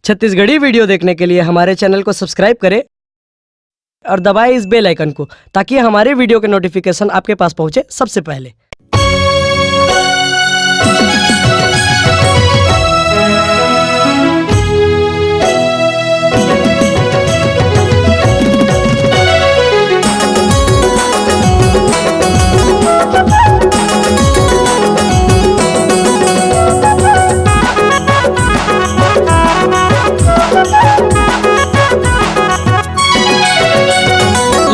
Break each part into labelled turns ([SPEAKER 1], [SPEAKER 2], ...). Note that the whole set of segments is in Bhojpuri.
[SPEAKER 1] छत्तीसगढ़ी वीडियो देखने के लिए हमारे चैनल को सब्सक्राइब करें और दबाएं इस बेल आइकन को, ताकि हमारे वीडियो के नोटिफिकेशन आपके पास पहुंचे सबसे पहले।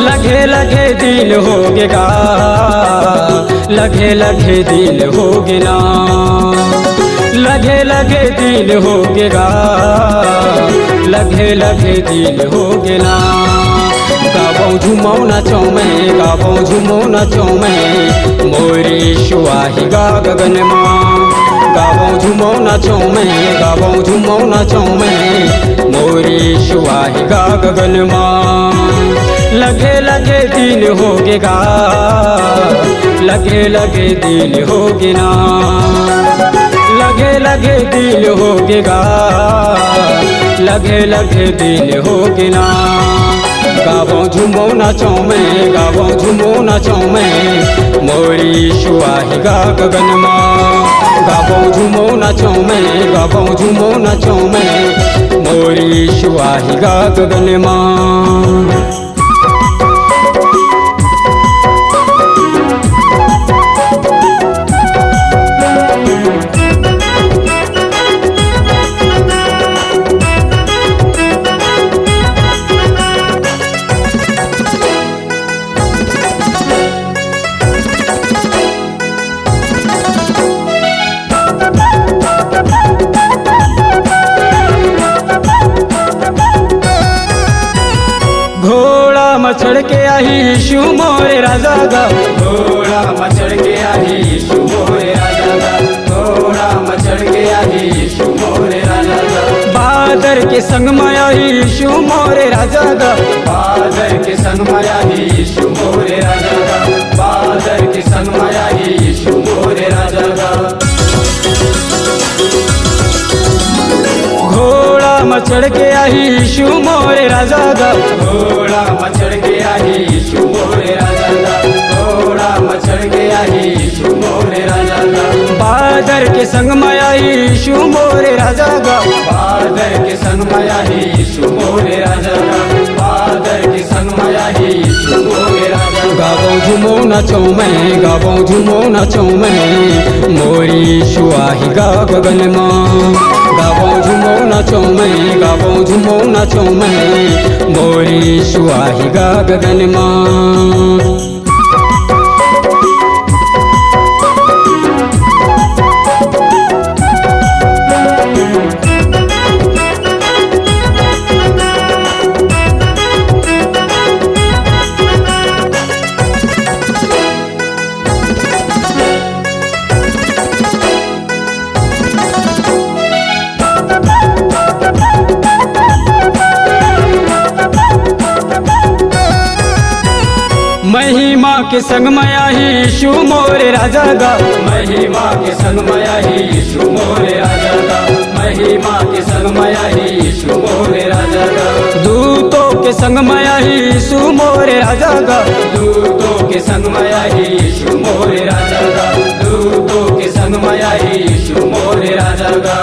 [SPEAKER 2] लगे लगे दिल होगेगा, लगे लगे दिल होगेना, लगे लगे दिल होगेगा, लगे लगे दिल होगेना। गाबो झुमो नाचो मैं, गाबो झुमो नाचो मैं, मोरी सुहाही गा गगन माँ। गाबो झुमो नाचो मैं, गाबो झुमो नाचो मैं, मोरी सुहाही गा गगन माँ। लगे लगे दिल होगेगा, लगे लगे दिल होगेना, लगे लगे दिल होगेगा, लगे लगे दिल होगेना। गाबो झुमो नाचो मैं, गाबो झुमो नाचो मैं, मोरी सुहाही गा गगन माँ। गाबो झुमो नाचो मैं, गाबो झुमो नाचो मैं, मोरी सुहाही गा गगन माँ। मचड़ के आई शु मोरे राजा गा, घोड़ा मचड़ के आई शु मोरे राजा गा, घोड़ा मचड़ के आई शु मोरे राजा गा। बादर के संग माया ही शु मोरे राजा गा, बादर के संग माया ही शु मोरे राजा गा, बादर के संग माया ही शु मोरे राजा गा। घोड़ा मचड़ के आई शु मोरे राजा गा, घोड़ा मचड़ के आई शु मोरे राजा गा, घोड़ा मचड़ के आई शु मोरे राजा गा। बादर के संग माया ही शु मोरे राजा गा, बादर के संग माया ही शु मोरे राजा गा, बादर के संग माया ही शु मोरे राजा। गाबो झुमो नाचो मैं, गाबो झुमो नाचो मैं, मोरी सुहाही गा गगन माँ। गाबो झुमो नाचो मैं, गाबो झुमो नाचो मैं, मोरी सुहाही गा गगन माँ। महिमा के संग माया ही शु मोरे राजा गा, महिमा के संग माया ही शु मोरे राजा गा, महिमा के संग माया ही शु मोरे राजा गा। दूतों के संग माया ही शु मोरे राजा गा, दूतों के संग माया ही शु मोरे राजा गा, दूतों के संग माया ही शु मोरे राजा गा।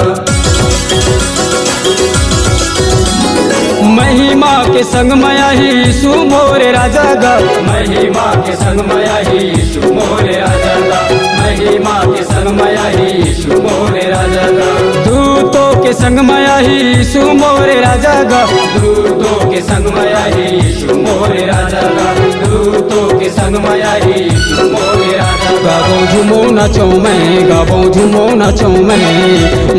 [SPEAKER 2] महिमा के संग माया ही शु मोरे राजा गा, महिमा के संग माया ही शु मोरे राजा गा, महिमा के संग माया ही शु मोरे राजा गा। दूतों के संग माया ही शु मोरे राजा गा, दूतों के संग माया ही शु मोरे राजा गा, दूतों के संग माया ही शु मोरे राजा। गाबो झुमो नाचो मैं, गाबो झुमो नाचो मैं,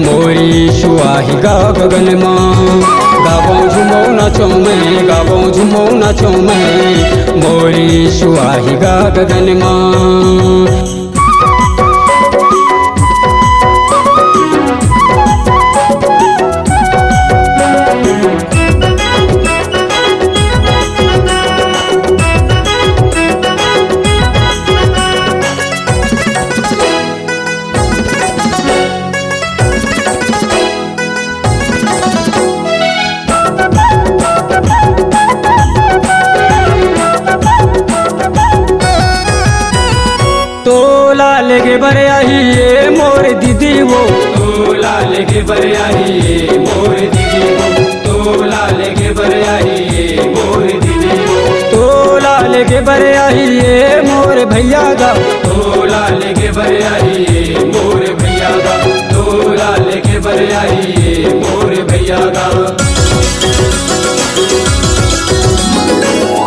[SPEAKER 2] मोरी सुहाही गा गगन माँ। गाबो झुमो नाचो मैं, गाबो झुमो नाचो मैं, मोरी सुहाही गा गगन माँ। लेके बर आई ये मोर दीदी वो, तोला लेके बर आई ये मोर दीदी वो, तोला लेके बर आई ये मोर दीदी वो, तोला लेके बर आई ये मोर भैया गा, तोला लेके बर आई ये मोर भैया गा, तोला लेके बर आई ये मोर भैया गा।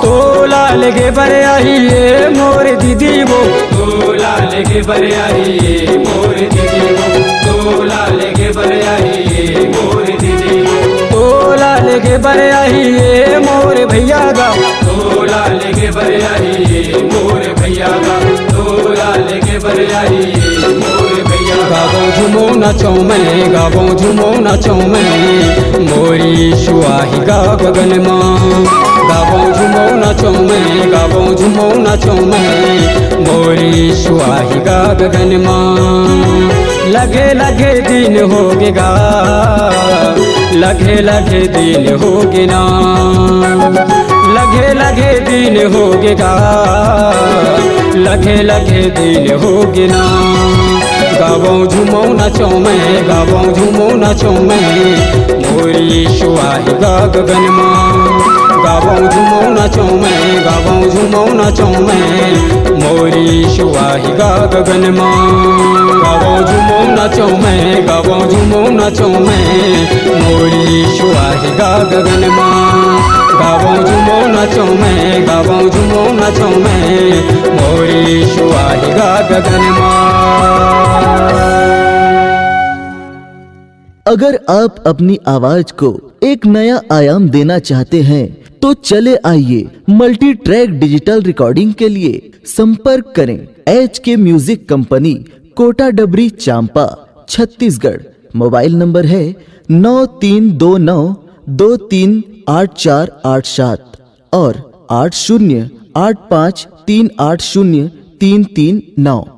[SPEAKER 2] तोला लेके बर आई ये मोर दीदी वो, तोला लेके बर आई ये मोर दीदी वो, तोला लेके बर आई ये मोर दीदी वो, तोला लेके बर आई ये मोर भैया गा, तोला लेके बर आई ये मोर भैया गा, तोला लेके बर आई ये मोर भैया गा। गाबो झुमो नाचो मैं, गाबो झुमो नाचो मैं, मोरी सुहाई गा गगन माँ। गाबो झुमो नाचो मैं, गाबो झुमो नाचो मैं, मोरी सुहाई गा गगन माँ। लगे लगे दिन होगे गा, लगे लगे दिन होगे ना, लगे लगे दिन होगे गा, लगे लगे दिन होगे ना। गाबो झुमो नाचो मैं, गाबो झुमो नाचो मैं, मोरी सुहाई गा गगन माँ। गाबो झुमो नाचो मैं, गाबो झुमो नाचो मैं, मोरी सुहाई गा गगन माँ। गाबो झुमो नाचो मैं, गाबो झुमो नाचो मैं, मोरी सुहाई गा गगन माँ। गाबो झुमो नाचो मैं, गाबो झुमो नाचो मैं, मोरी सुहाई गा गगन माँ।
[SPEAKER 3] अगर आप अपनी आवाज को एक नया आयाम देना चाहते हैं तो चले आइए मल्टी ट्रैक डिजिटल रिकॉर्डिंग के लिए संपर्क करें HK म्यूजिक कंपनी, कोटा डबरी, चांपा, छत्तीसगढ़। मोबाइल नंबर है 9329238487 और 8085380339।